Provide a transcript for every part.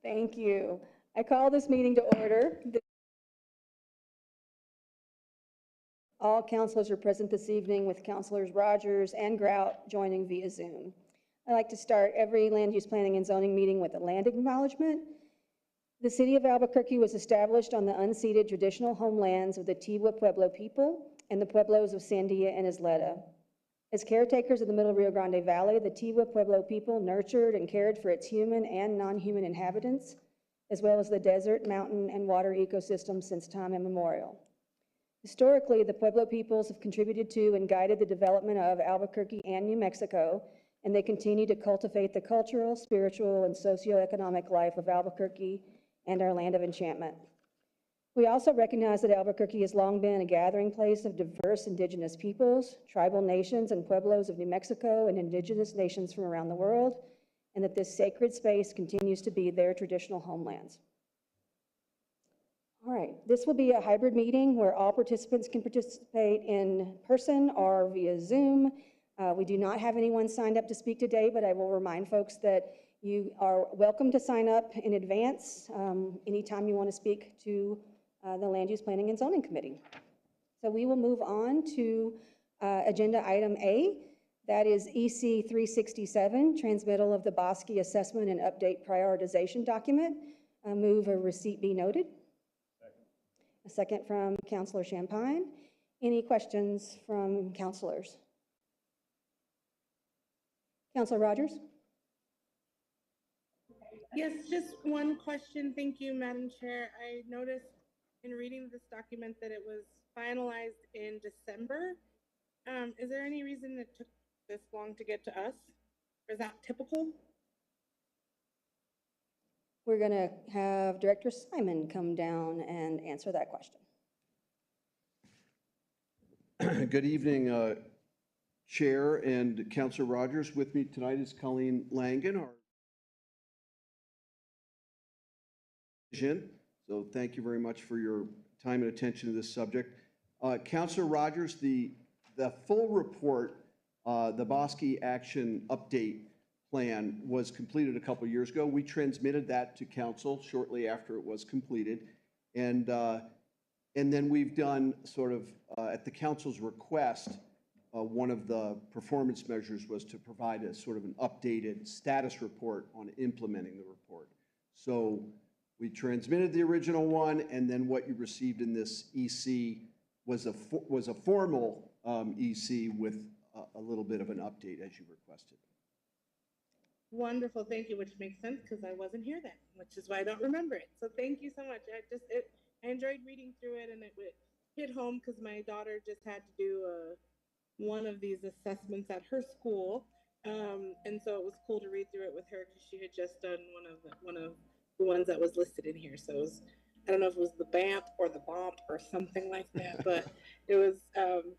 Thank you. I call this meeting to order. All councilors are present this evening, with Councilors Rogers and Grout joining via Zoom. I like to start every land use planning and zoning meeting with a land acknowledgement. The city of Albuquerque was established on the unceded traditional homelands of the Tiwa Pueblo people and the Pueblos of Sandia and Isleta. As caretakers of the Middle Rio Grande Valley, the Tiwa Pueblo people nurtured and cared for its human and non-human inhabitants, as well as the desert, mountain, and water ecosystems since time immemorial. Historically, the Pueblo peoples have contributed to and guided the development of Albuquerque and New Mexico, and they continue to cultivate the cultural, spiritual, and socioeconomic life of Albuquerque and our land of enchantment. We also recognize that Albuquerque has long been a gathering place of diverse indigenous peoples, tribal nations, and pueblos of New Mexico, and indigenous nations from around the world, and that this sacred space continues to be their traditional homelands. All right, this will be a hybrid meeting where all participants can participate in person or via Zoom. We do not have anyone signed up to speak today, but I will remind folks that you are welcome to sign up in advance anytime you want to speak to the Land Use Planning and Zoning Committee. So we will move on to agenda item A. That is EC 367, transmittal of the Bosque Assessment and Update Prioritization Document. Move a receipt be noted. A second from Councilor Champagne. Any questions from councilors? Councilor Rogers? Yes, just one question. Thank you, Madam Chair. I noticed in reading this document that it was finalized in December. Is there any reason it took this long to get to us? Is that typical? We're going to have Director Simon come down and answer that question. Good evening, Chair and Councilor Rogers. With me tonight is Colleen Langen, our vision. So thank you very much for your time and attention to this subject. Councilor Rogers, the full report, the Bosque Action Update Plan, was completed a couple years ago. We transmitted that to council shortly after it was completed. And then we've done sort of, at the council's request, one of the performance measures was to provide a sort of an updated status report on implementing the report. So we transmitted the original one, and then what you received in this EC was a formal EC with a little bit of an update as you requested. Wonderful, thank you, which makes sense because I wasn't here then, which is why I don't remember it. So thank you so much. I enjoyed reading through it, and it hit home because my daughter just had to do one of these assessments at her school, and so it was cool to read through it with her because she had just done one of the ones that was listed in here. So it was, I don't know if it was the BAMP or the BOMP or something like that, but it was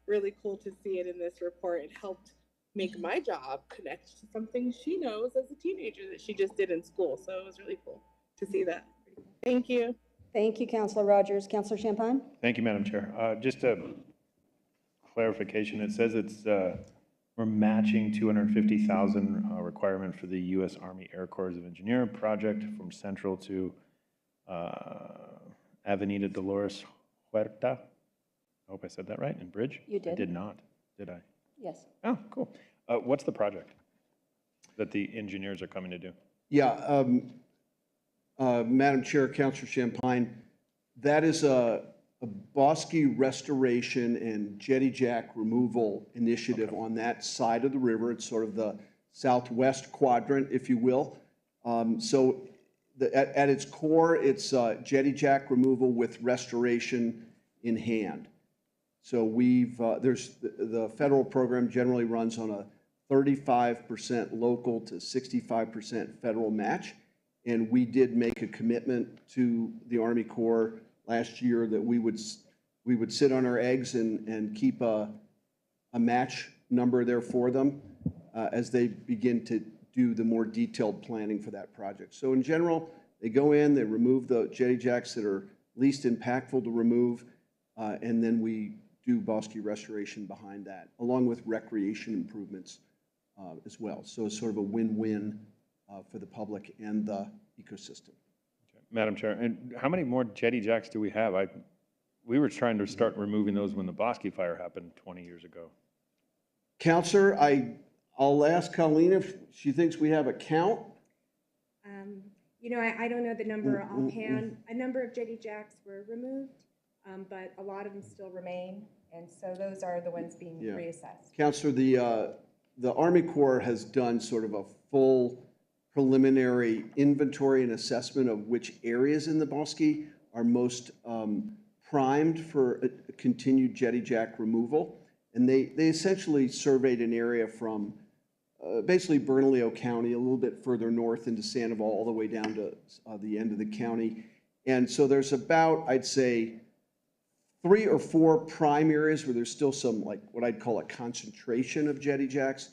really cool to see it in this report. It helped make my job connect to something she knows as a teenager that she just did in school. So it was really cool to see that. Thank you. Thank you, Councilor Rogers. Councilor Champagne? Thank you, Madam Chair. Just a clarification. It says we're matching 250,000 requirement for the U.S. Army Air Corps of Engineers project from Central to Avenida Dolores Huerta. I hope I said that right. In Bridge? You did. I did not. Did I? Yes. Oh, cool. What's the project that the engineers are coming to do? Yeah, Madam Chair, Councilor Champagne, that is a bosque restoration and jetty jack removal initiative on that side of the river. It's sort of the southwest quadrant, if you will. So at its core, it's jetty jack removal with restoration in hand. So the federal program generally runs on a 35% local to 65% federal match. And we did make a commitment to the Army Corps last year that we would sit on our eggs and keep a match number there for them as they begin to do the more detailed planning for that project. So in general, they go in, they remove the jetty jacks that are least impactful to remove, and then we do bosque restoration behind that, along with recreation improvements as well. So it's sort of a win-win for the public and the ecosystem. Madam Chair, and how many more jetty jacks do we have? We were trying to start removing those when the Bosque fire happened 20 years ago. Counselor, I'll ask Colleen if she thinks we have a count. You know, I don't know the number offhand. A number of jetty jacks were removed, but a lot of them still remain, and so those are the ones being Yeah. reassessed. Counselor, the Army Corps has done sort of a full preliminary inventory and assessment of which areas in the Bosque are most primed for a continued jetty jack removal. And they essentially surveyed an area from basically Bernalillo County, a little bit further north into Sandoval, all the way down to the end of the county. And so there's about, I'd say, 3 or 4 prime areas where there's still some, like what I'd call a concentration of jetty jacks.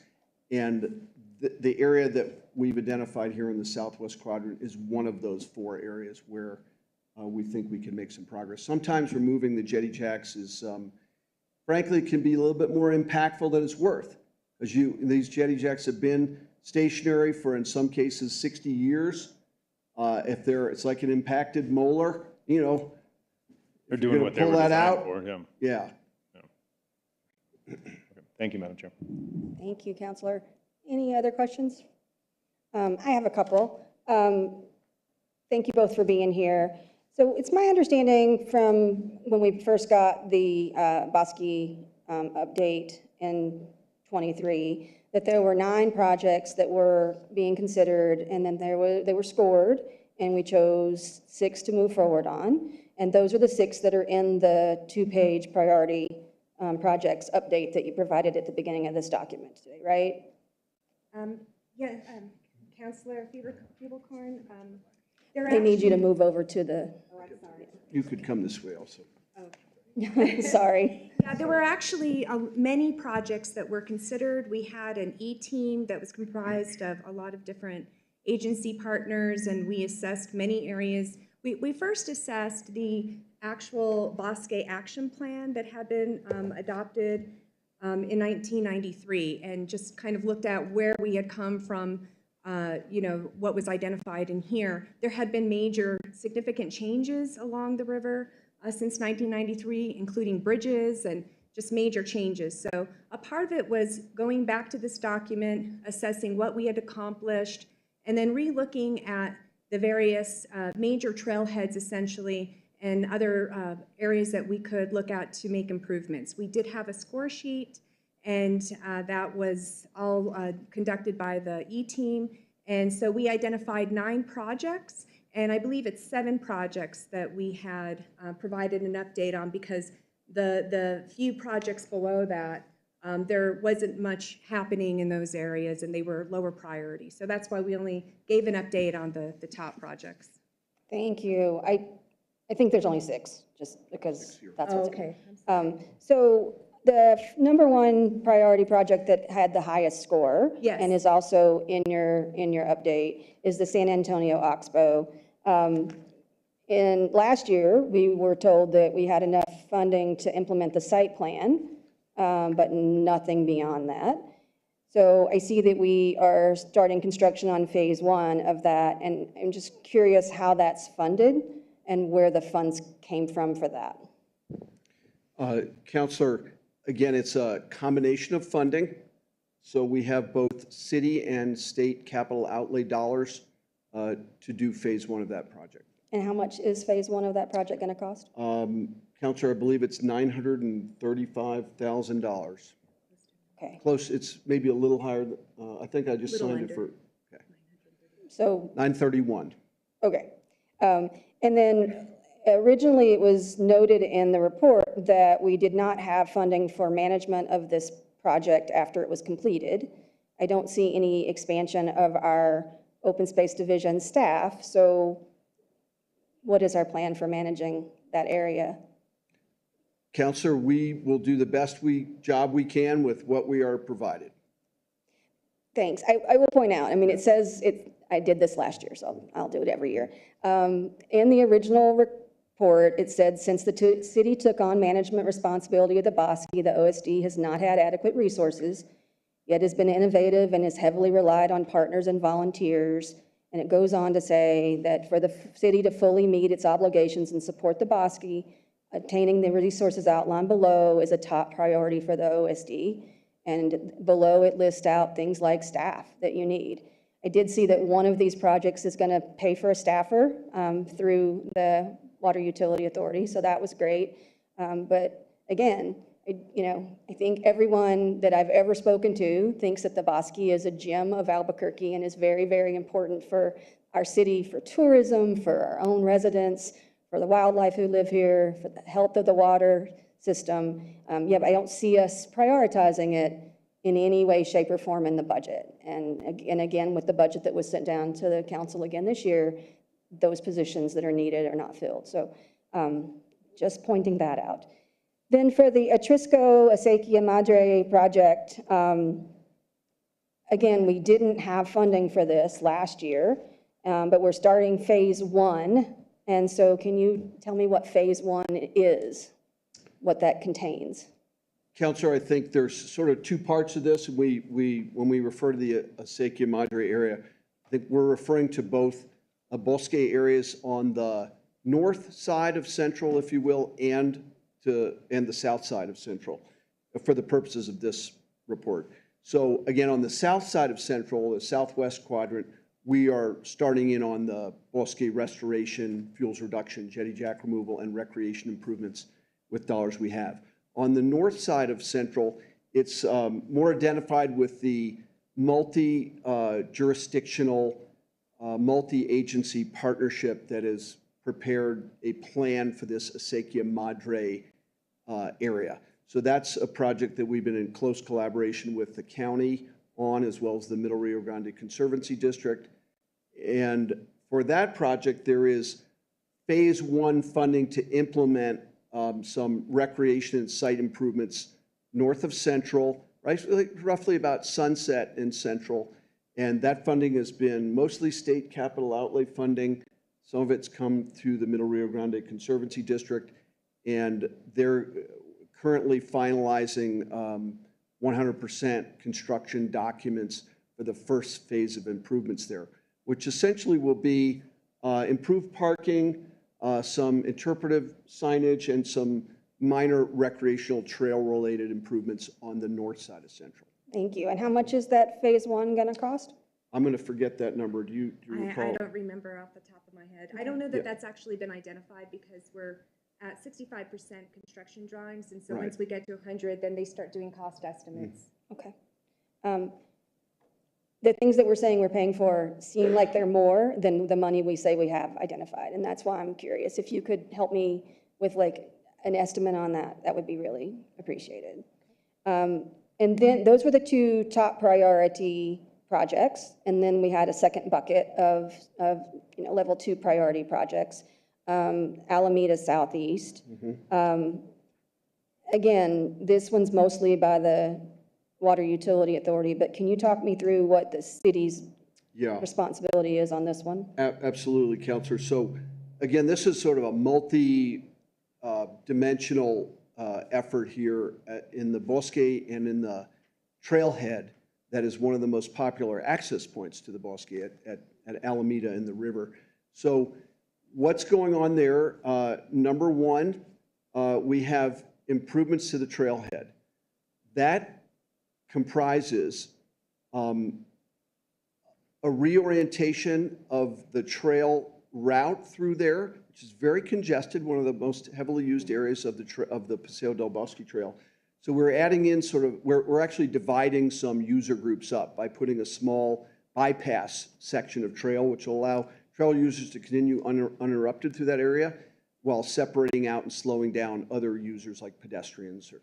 And the area that we've identified here in the southwest quadrant is one of those 4 areas where we think we can make some progress. Sometimes removing the jetty jacks is, frankly, can be a little bit more impactful than it's worth. As these jetty jacks have been stationary for, in some cases, 60 years. It's like an impacted molar, you know. They're doing what they were pull that designed out, for, yeah. Yeah. Okay. Thank you, Madam Chair. Thank you, Counselor. Any other questions? I have a couple. Thank you both for being here. So it's my understanding from when we first got the Bosque update in '23 that there were 9 projects that were being considered, and then they were scored, and we chose 6 to move forward on. And those are the 6 that are in the 2-page priority projects update that you provided at the beginning of this document today, right? Yeah, Councilor Fiebelkorn, They need you to move over to the, Oh, I'm sorry. You could come this way also. sorry. Yeah, there were actually many projects that were considered. We had an E-team that was comprised of a lot of different agency partners, and we assessed many areas. We first assessed the actual Bosque action plan that had been adopted in 1993, and just kind of looked at where we had come from, you know, what was identified in here. There had been major significant changes along the river since 1993, including bridges and just major changes. So a part of it was going back to this document, assessing what we had accomplished, and then re-looking at the various major trailheads, essentially, and other areas that we could look at to make improvements. We did have a score sheet, and that was all conducted by the E-team. And so we identified 9 projects, and I believe it's 7 projects that we had provided an update on, because the few projects below that, there wasn't much happening in those areas, and they were lower priority. So that's why we only gave an update on the top projects. Thank you. I think there's only 6, just because that's what's in. Okay. So the number 1 priority project that had the highest score, Yes. and is also in your update, is the San Antonio Oxbow. In last year, we were told that we had enough funding to implement the site plan, but nothing beyond that. So I see that we are starting construction on phase 1 of that, and I'm just curious how that's funded and where the funds came from for that. Counselor, again, it's a combination of funding. So we have both city and state capital outlay dollars to do phase 1 of that project. And how much is phase 1 of that project going to cost? Counselor, I believe it's $935,000. Okay, Close, it's maybe a little higher. I think I just Little signed it under. for, okay, so, 931. okay. And then originally it was noted in the report that we did not have funding for management of this project after it was completed. I don't see any expansion of our open space division staff, so what is our plan for managing that area? Counselor, we will do the best job we can with what we are provided. Thanks. I will point out, I mean, it says, I did this last year, so I'll do it every year. In the original report, it said, since the city took on management responsibility of the Bosque, the OSD has not had adequate resources, yet has been innovative and has heavily relied on partners and volunteers, And it goes on to say that for the city to fully meet its obligations and support the Bosque, obtaining the resources outlined below is a top priority for the OSD. And below it lists out things like staff that you need. I did see that one of these projects is going to pay for a staffer through the Water Utility Authority, so that was great. But again, I think everyone that I've ever spoken to thinks that the Bosque is a gem of Albuquerque and is very, very important for our city, for tourism, for our own residents, for the wildlife who live here, for the health of the water system. But I don't see us prioritizing it in any way, shape, or form in the budget. And again, with the budget that was sent down to the council again this year, those positions that are needed are not filled. So just pointing that out. Then for the Atrisco Acequia Madre project, again, we didn't have funding for this last year, but we're starting phase 1. And so can you tell me what phase 1 is, what that contains? Counselor, I think there's sort of two parts of this. When we refer to the Acequia Madre area, I think we're referring to both bosque areas on the north side of Central, if you will, and the south side of Central for the purposes of this report. So again, on the south side of Central, the southwest quadrant, we are starting in on the bosque restoration, fuels reduction, jetty jack removal, and recreation improvements with dollars we have. On the north side of Central, it's more identified with the multi-jurisdictional, multi-agency partnership that has prepared a plan for this Acequia Madre area. So that's a project that we've been in close collaboration with the county on, as well as the Middle Rio Grande Conservancy District. And for that project, there is phase 1 funding to implement some recreation and site improvements north of Central, right, roughly about Sunset in Central. And that funding has been mostly state capital outlay funding. Some of it's come through the Middle Rio Grande Conservancy District, and they're currently finalizing 100% construction documents for the first phase of improvements there, which essentially will be improved parking, some interpretive signage, and some minor recreational trail-related improvements on the north side of Central. Thank you. And how much is that phase 1 going to cost? I'm going to forget that number. Do you recall? I don't remember off the top of my head. I don't know that that's actually been identified because we're at 65% construction drawings, and so once we get to 100, then they start doing cost estimates. Okay. The things that we're saying we're paying for seem like they're more than the money we say we have identified, and that's why I'm curious. If you could help me with like an estimate on that, that would be really appreciated. And then those were the 2 top priority projects, and then we had a second bucket of level 2 priority projects. Alameda Southeast. Again, this one's mostly by the Water Utility Authority, but can you talk me through what the city's responsibility is on this one? Absolutely, Counselor. So again, this is sort of a multi-dimensional effort here in the Bosque and in the trailhead that is one of the most popular access points to the Bosque at Alameda in the river. So what's going on there? Number 1, we have improvements to the trailhead. That comprises a reorientation of the trail route through there, which is very congested, one of the most heavily used areas of the Paseo del Bosque Trail. So we're adding in we're actually dividing some user groups up by putting a small bypass section of trail, which will allow trail users to continue uninterrupted through that area while separating out and slowing down other users like pedestrians.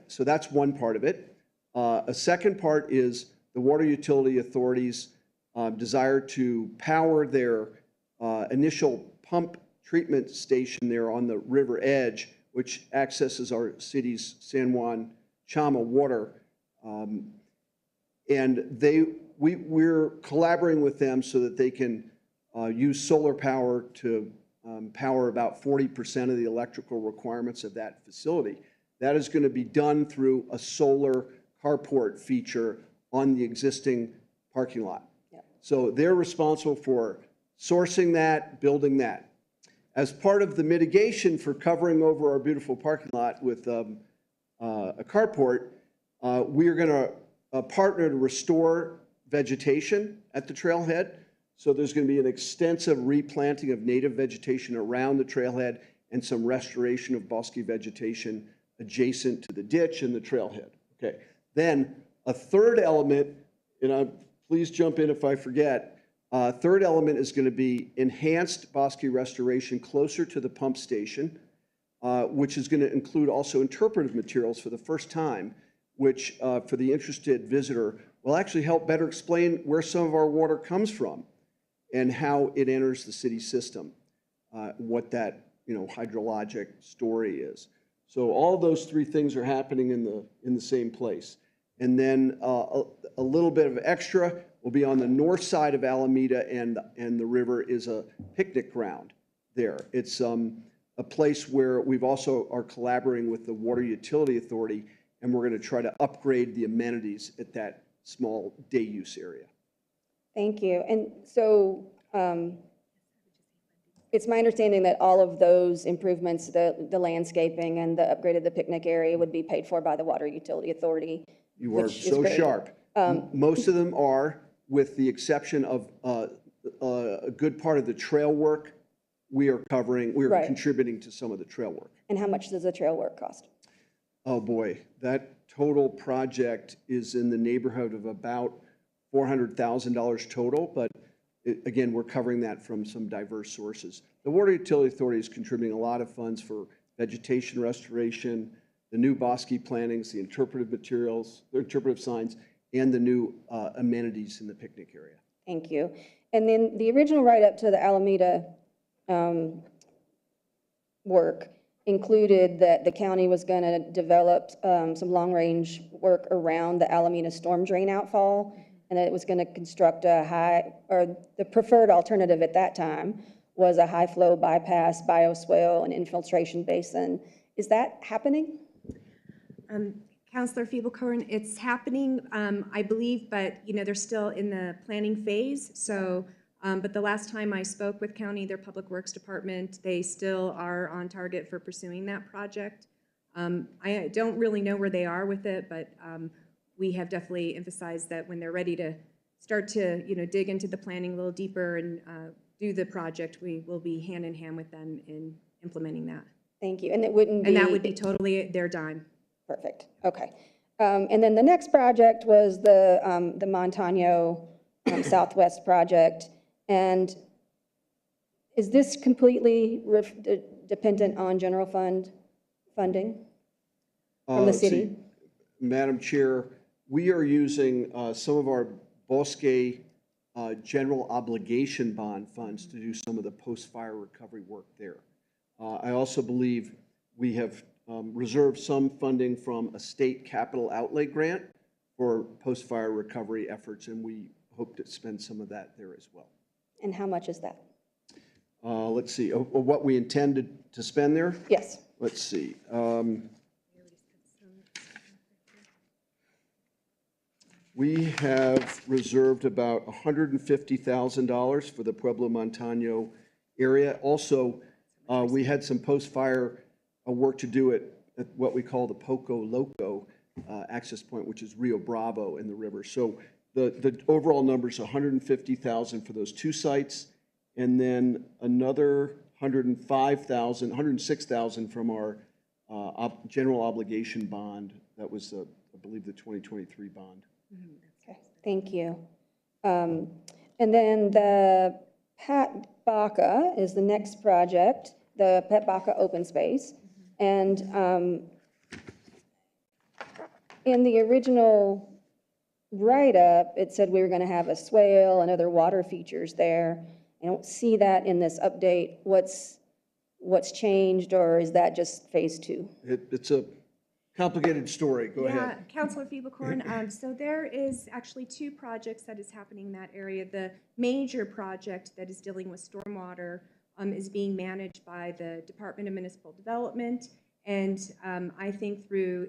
So that's one part of it. A second part is the Water Utility Authority's desire to power their initial pump treatment station there on the river edge, which accesses our city's San Juan Chama water. And we're collaborating with them so that they can use solar power to power about 40% of the electrical requirements of that facility. That is going to be done through a solar carport feature on the existing parking lot. So they're responsible for sourcing that, building that. As part of the mitigation for covering over our beautiful parking lot with a carport, we are going to partner to restore vegetation at the trailhead. So there's going to be an extensive replanting of native vegetation around the trailhead and some restoration of bosky vegetation adjacent to the ditch and the trailhead. Okay. Then a third element, and please jump in if I forget, third element is going to be enhanced bosky restoration closer to the pump station, which is going to include also interpretive materials for the first time, which for the interested visitor will actually help better explain where some of our water comes from and how it enters the city system, what that hydrologic story is. So all those three things are happening in the same place. And then a little bit of extra will be on the north side of Alameda, and the river is a picnic ground there. It's a place where we've also are collaborating with the Water Utility Authority, and we're going to try to upgrade the amenities at that small day use area. Thank you. And so it's my understanding that all of those improvements, the landscaping and the upgrade of the picnic area would be paid for by the Water Utility Authority. You are which is so great. sharp. Most of them are, with the exception of a good part of the trail work. We are Right. contributing to some of the trail work. And how much does the trail work cost? Oh, boy, that total project is in the neighborhood of about $400,000 total, but again, we're covering that from some diverse sources. The Water Utility Authority is contributing a lot of funds for vegetation restoration, the new bosky plantings, the interpretive materials, the interpretive signs, and the new amenities in the picnic area. Thank you. And then the original write-up to the Alameda work included that the county was going to develop some long-range work around the Alameda storm drain outfall, and that it was going to construct or the preferred alternative at that time was a high-flow bypass, bioswale, and infiltration basin. Is that happening? Councilor Fiebelkorn, it's happening, I believe, but they're still in the planning phase. So, but the last time I spoke with county, their public works department, they still are on target for pursuing that project. I don't really know where they are with it, but we have definitely emphasized that when they're ready to start to dig into the planning a little deeper and do the project, we will be hand in hand with them in implementing that. Thank you. And it wouldn't be. And that would be totally their dime. Perfect. Okay. And then the next project was the Montano Southwest project. And is this completely dependent on general fund funding from the Let's see. city? Madam Chair, we are using some of our Bosque general obligation bond funds to do some of the post-fire recovery work there. I also believe we have reserved some funding from a state capital outlay grant for post-fire recovery efforts, and we hope to spend some of that there as well. And how much is that? Let's see, what we intended to spend there? Yes. Let's see. We have reserved about $150,000 for the Pueblo Montano area. Also, we had some post-fire work to do at what we call the Poco Loco access point, which is Rio Bravo in the river. So the overall number is $150,000 for those two sites, and then another $106,000 from our general obligation bond. That was, I believe, the 2023 bond. Okay. Thank you. And then the Pat Baca is the next project, the Pat Baca Open Space. And in the original write-up, it said we were going to have a swale and other water features there. I don't see that in this update. What's changed, or is that just phase two? It's a complicated story. Go ahead. Yeah, Councilor Fiebelkorn, so there is actually two projects that is happening in that area. The major project that is dealing with stormwater is being managed by the Department of Municipal Development, and I think through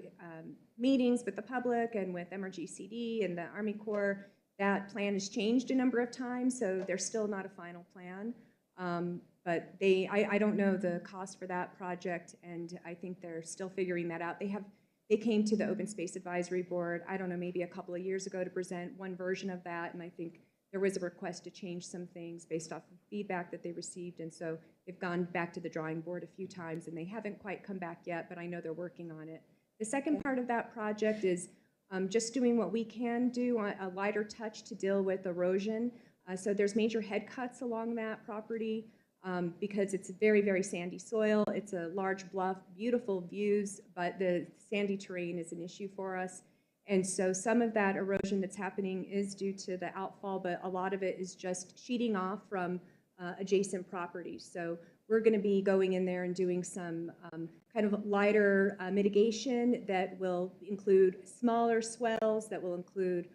meetings with the public and with MRGCD and the Army Corps, That plan has changed a number of times, so there's still not a final plan. But I don't know the cost for that project, and I think they're still figuring that out. They came to the Open Space Advisory Board, I don't know, maybe a couple of years ago to present one version of that, and I think there was a request to change some things based off of feedback that they received, and so they've gone back to the drawing board a few times, and they haven't quite come back yet, but I know they're working on it. The second part of that project is just doing what we can do on a lighter touch to deal with erosion. So there's major head cuts along that property because it's very, very sandy soil. It's a large bluff, beautiful views, but the sandy terrain is an issue for us. And so some of that erosion that's happening is due to the outfall, but a lot of it is just sheeting off from adjacent properties. So we're going to be going in there and doing some kind of lighter mitigation that will include smaller swells, that will include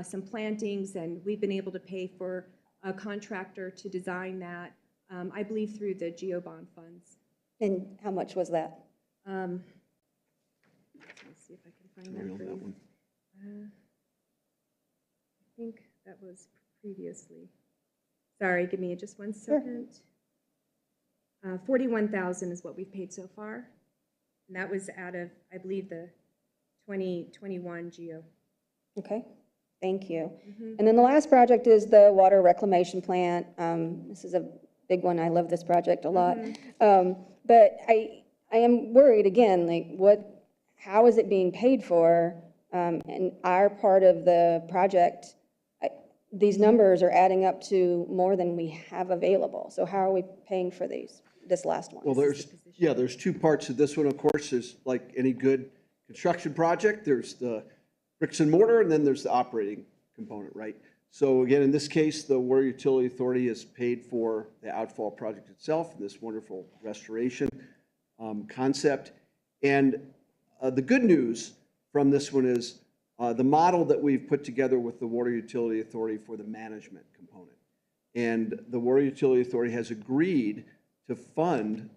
some plantings, and we've been able to pay for a contractor to design that, I believe through the GeoBond funds. And how much was that? Let's see if I can find Sorry that on for that you. one. I think that was previously. Sorry, give me just 1 second. 41,000 is what we've paid so far. And that was out of, I believe, the 2021 GEO. Okay, thank you. And then the last project is the water reclamation plant. This is a big one. I love this project a lot. But I am worried again, like how is it being paid for? And our part of the project, these numbers are adding up to more than we have available. So how are we paying for this last one? Well, there's two parts to this one, of course. There's like any good construction project, there's the bricks and mortar, and then there's the operating component, right? So again, in this case, the Water Utility Authority has paid for the outfall project itself, this wonderful restoration concept. And the good news from this one is the model that we've put together with the Water Utility Authority for the management component. And the Water Utility Authority has agreed to fund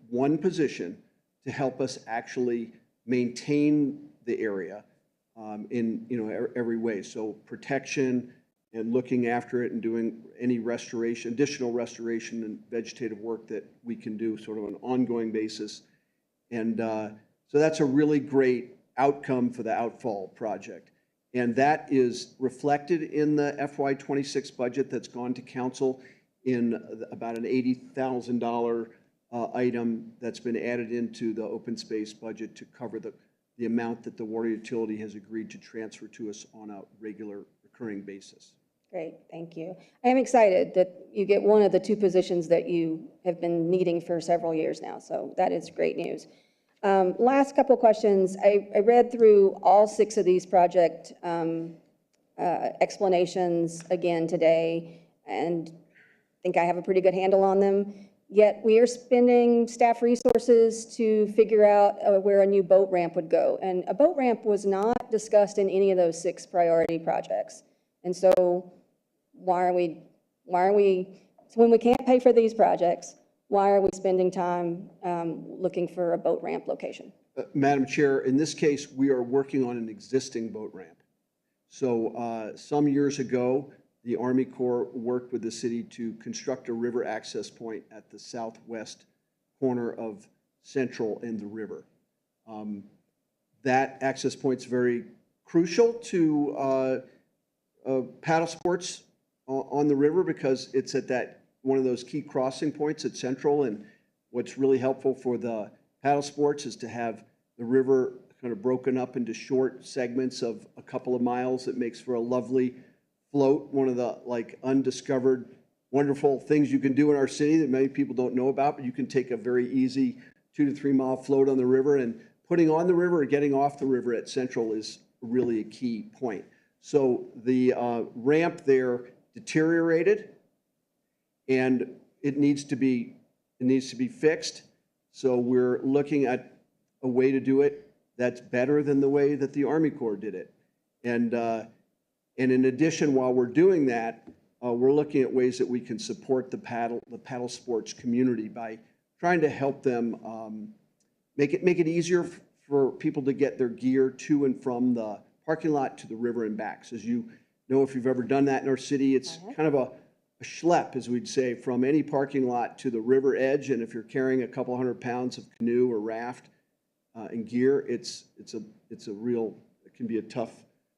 one position to help us actually maintain the area in every way. So protection and looking after it and doing any restoration, additional restoration and vegetative work that we can do sort of on an ongoing basis. And so that's a really great outcome for the outfall project. And that is reflected in the FY26 budget that's gone to council in about an $80,000 item that's been added into the open space budget to cover the amount that the water utility has agreed to transfer to us on a regular recurring basis. Great, thank you. I am excited that you get one of the two positions that you have been needing for several years now, so that is great news. Last couple questions. I read through all 6 of these project explanations again today, and think I have a pretty good handle on them. Yet we are spending staff resources to figure out where a new boat ramp would go. And a boat ramp was not discussed in any of those 6 priority projects. And so why are we, so when we can't pay for these projects, why are we spending time looking for a boat ramp location? Madam Chair, in this case, we are working on an existing boat ramp. So some years ago, the Army Corps worked with the city to construct a river access point at the southwest corner of Central and the river. That access point's very crucial to paddle sports on the river because it's at that one of those key crossing points at Central. And what's really helpful for the paddle sports is to have the river kind of broken up into short segments of a couple of miles. It makes for a lovely float, one of the like undiscovered wonderful things you can do in our city that many people don't know about, but you can take a very easy 2 to 3 mile float on the river, and putting on the river or getting off the river at Central is really a key point. So the ramp there deteriorated and it needs to be fixed. So we're looking at a way to do it that's better than the way that the Army Corps did it. And in addition, while we're doing that, we're looking at ways that we can support the paddle sports community by trying to help them make it easier for people to get their gear to and from the parking lot to the river and back. So as you know if you've ever done that in our city. It's kind of a schlep, as we'd say, from any parking lot to the river edge. And if you're carrying a couple 100 pounds of canoe or raft and gear, it can be a tough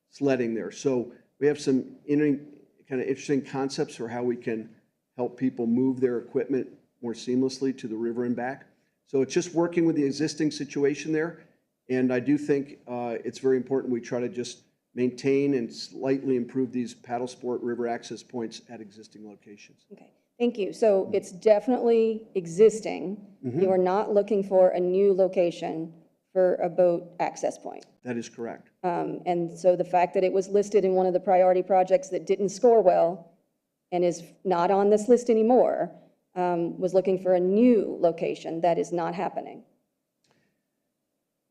sledding there. So we have some kind of interesting concepts for how we can help people move their equipment more seamlessly to the river and back. So it's just working with the existing situation there. And I do think it's very important we try to just maintain and slightly improve these paddle sport river access points at existing locations. Okay, thank you. So it's definitely existing. You are not looking for a new location for a boat access point. That is correct. And so the fact that it was listed in one of the priority projects that didn't score well and is not on this list anymore, was looking for a new location. That is not happening.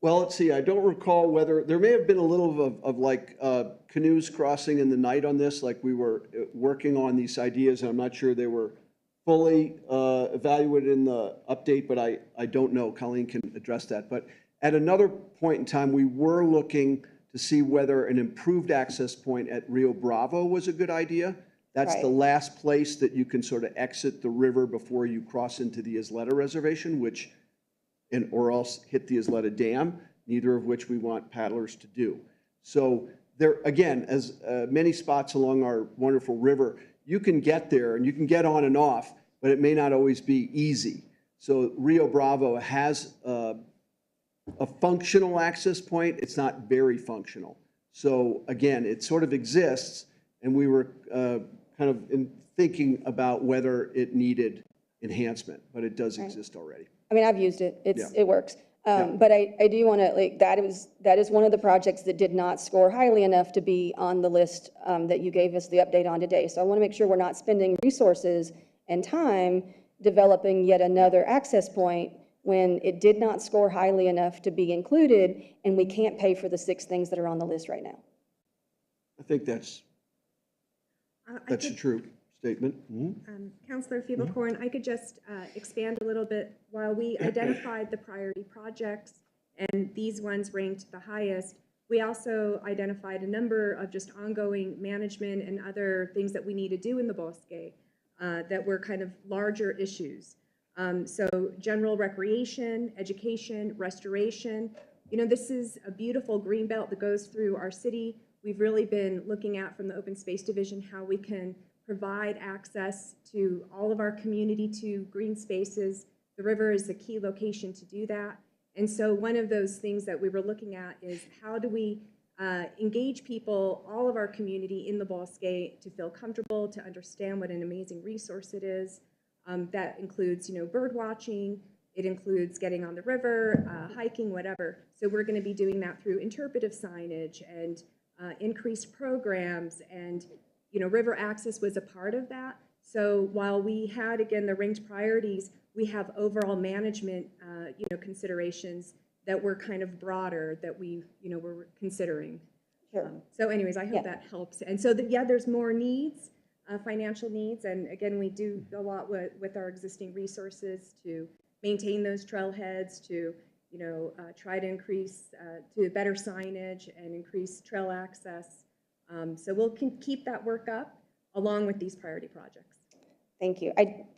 Well, let's see, I don't recall whether, there may have been a little of like canoes crossing in the night on this, like we were working on these ideas, and I'm not sure they were fully evaluated in the update, but I don't know. Colleen can address that. But at another point in time, we were looking to see whether an improved access point at Rio Bravo was a good idea. That's the Right. last place that you can sort of exit the river before you cross into the Isleta Reservation, or else hit the Isleta Dam, neither of which we want paddlers to do. So there, again, as many spots along our wonderful river, you can get there and you can get on and off, but it may not always be easy. So Rio Bravo has a functional access point. It's not very functional. So again, it sort of exists, and we were kind of thinking about whether it needed enhancement, but it does exist already. I mean, I've used it. Yeah. It works. Yeah. But I do want to, like, that is one of the projects that did not score highly enough to be on the list that you gave us the update on today. So I want to make sure we're not spending resources and time developing yet another access point when it did not score highly enough to be included, and we can't pay for the 6 things that are on the list right now. I think that's a true statement. Mhm. Councillor Fiebelkorn, I could just expand a little bit. While we identified the priority projects, and these ones ranked the highest, we also identified a number of just ongoing management and other things that we need to do in the Bosque that were kind of larger issues. So general recreation, education, restoration. You know, this is a beautiful green belt that goes through our city. We've really been looking at, from the Open Space Division, how we can provide access to all of our community to green spaces. The river is a key location to do that. And so one of those things that we were looking at is how do we engage people, all of our community in the Bosque, to feel comfortable, to understand what an amazing resource it is. That includes, you know, bird watching. It includes getting on the river, hiking, whatever. So we're going to be doing that through interpretive signage and increased programs, and you know, river access was a part of that. So while we had, again, the ranked priorities, we have overall management, you know, considerations that were kind of broader that we, you know, were considering. Sure. So anyways, I hope that helps. And so yeah, there's more needs, financial needs, and again, we do a lot with our existing resources to maintain those trailheads, to, you know, try to increase to better signage and increase trail access. So we'll keep that work up along with these priority projects. Thank you.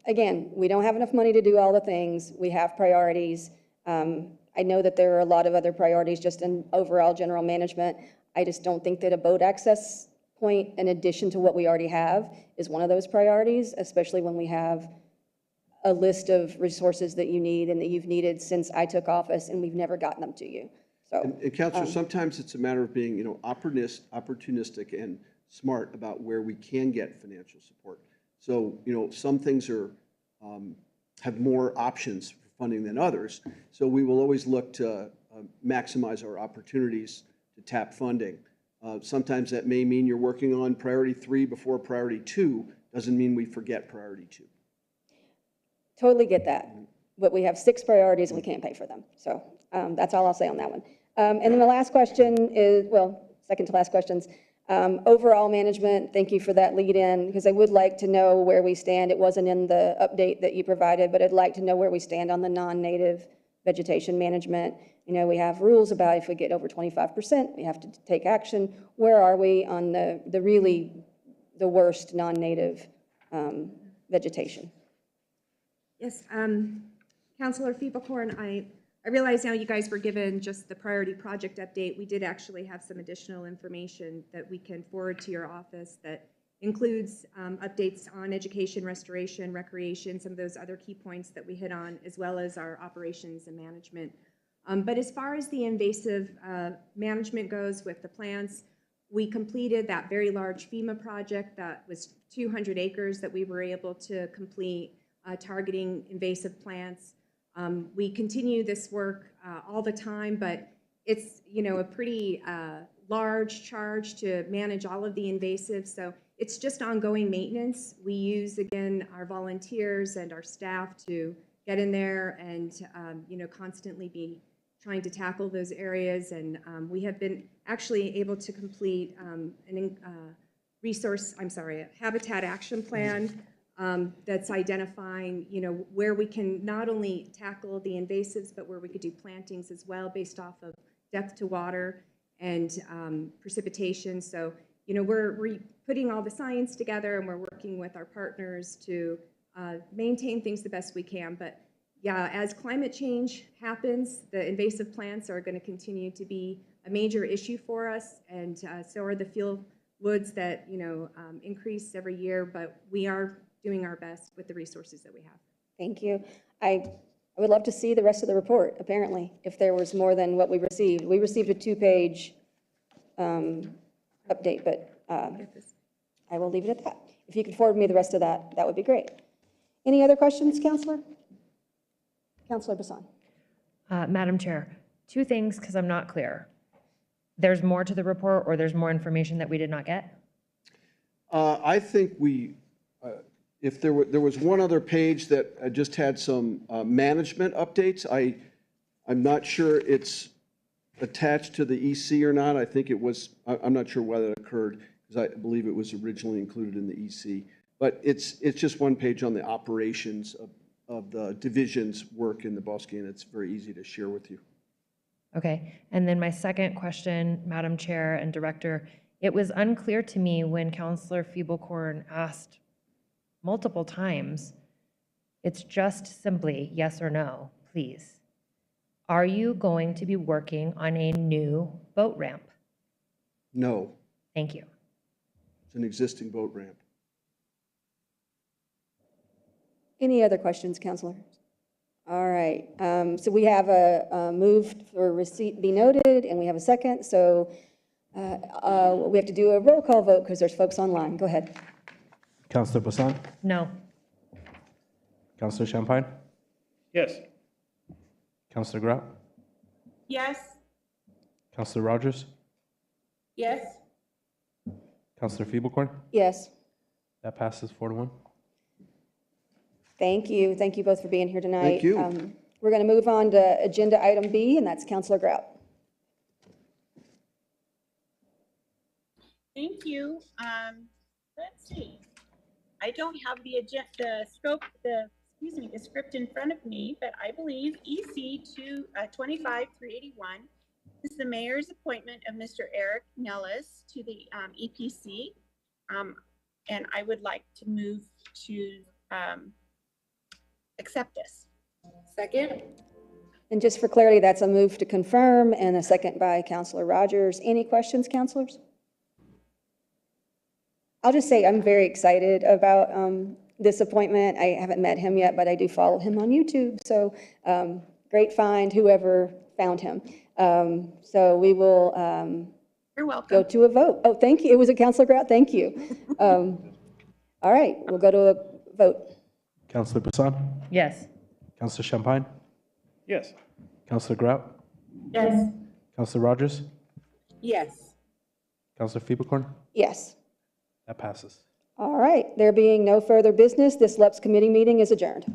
Again, we don't have enough money to do all the things. We have priorities. I know that there are a lot of other priorities just in overall general management. I just don't think that a boat access point, in addition to what we already have, is one of those priorities, especially when we have a list of resources that you need and that you've needed since I took office, and we've never gotten them to you. So, And Counselor, sometimes it's a matter of being, you know, opportunistic and smart about where we can get financial support. So, you know, some things are, have more options for funding than others. So we will always look to maximize our opportunities to tap funding. Sometimes that may mean you're working on priority 3 before priority 2. Doesn't mean we forget priority 2. totally get that. But we have 6 priorities and we can't pay for them. So that's all I'll say on that one. And then the last question is, well, second to last questions. Overall management, thank you for that lead in, because I would like to know where we stand. It wasn't in the update that you provided, but I'd like to know where we stand on the non-native vegetation management. You know, we have rules about if we get over 25%, we have to take action. Where are we on the really, the worst non-native vegetation? Yes, Councilor Feeblehorn, I realize now you guys were given just the priority project update. We did actually have some additional information that we can forward to your office that includes updates on education, restoration, recreation, some of those other key points that we hit on, as well as our operations and management. But as far as the invasive management goes with the plants, we completed that very large FEMA project that was 200 acres that we were able to complete targeting invasive plants. We continue this work all the time, but it's, you know, a pretty large charge to manage all of the invasives. So it's just ongoing maintenance. We use, again, our volunteers and our staff to get in there and, you know, constantly be trying to tackle those areas. And we have been actually able to complete a habitat action plan that's identifying, you know, where we can not only tackle the invasives, but where we could do plantings as well based off of depth to water and precipitation. So, you know, we're putting all the science together and we're working with our partners to maintain things the best we can. But yeah, as climate change happens, the invasive plants are going to continue to be a major issue for us, and so are the field woods that, you know, increase every year, but we are doing our best with the resources that we have. Thank you. I would love to see the rest of the report, apparently, if there was more than what we received. We received a 2-page update, but I will leave it at that. If you could forward me the rest of that, that would be great. Any other questions, Counselor? Counselor Bassan. Madam Chair, 2 things, because I'm not clear. There's more to the report, or there's more information that we did not get? I think if there was one other page that just had some management updates. I'm not sure it's attached to the EC or not. I think it was, I'm not sure why that occurred, because I believe it was originally included in the EC. But it's just one page on the operations of the division's work in the Bosque, and it's very easy to share with you. Okay, and then my second question, Madam Chair and Director, it was unclear to me when Councilor Feeblehorn asked multiple times, it's just simply yes or no, please. Are you going to be working on a new boat ramp? No, Thank you. it's an existing boat ramp. Any other questions, Counselor? All right, so we have a move for receipt be noted, and we have a second, so we have to do a roll call vote because there's folks online. Go ahead. Councillor Bassan? No. Councillor Champagne? Yes. Councillor Grout? Yes. Councillor Rogers? Yes. Councillor Feeblehorn? Yes, That passes 4-1. thank you. Thank you both for being here tonight. Thank you. We're going to move on to agenda item B, and that's Counselor Grout. Thank you. Let's see. I don't have the script in front of me, but I believe EC 225-381 is the mayor's appointment of Mr. Eric Nellis to the EPC. And I would like to move to accept this. Second. And just for clarity, that's a move to confirm and a second by Counselor Rogers. Any questions, counselors? I'll just say I'm very excited about this appointment. I haven't met him yet, but I do follow him on YouTube. So great find, whoever found him. So we will You're welcome. go to a vote. Oh, thank you. It was a Counselor Grout. Thank you. All right, we'll go to a vote. Councillor Bassan? Yes. Councillor Champagne? Yes. Councillor Grout? Yes. Councillor Rogers? Yes. Councillor Feeblehorn? Yes. That passes. All right, there being no further business, this LUPS committee meeting is adjourned.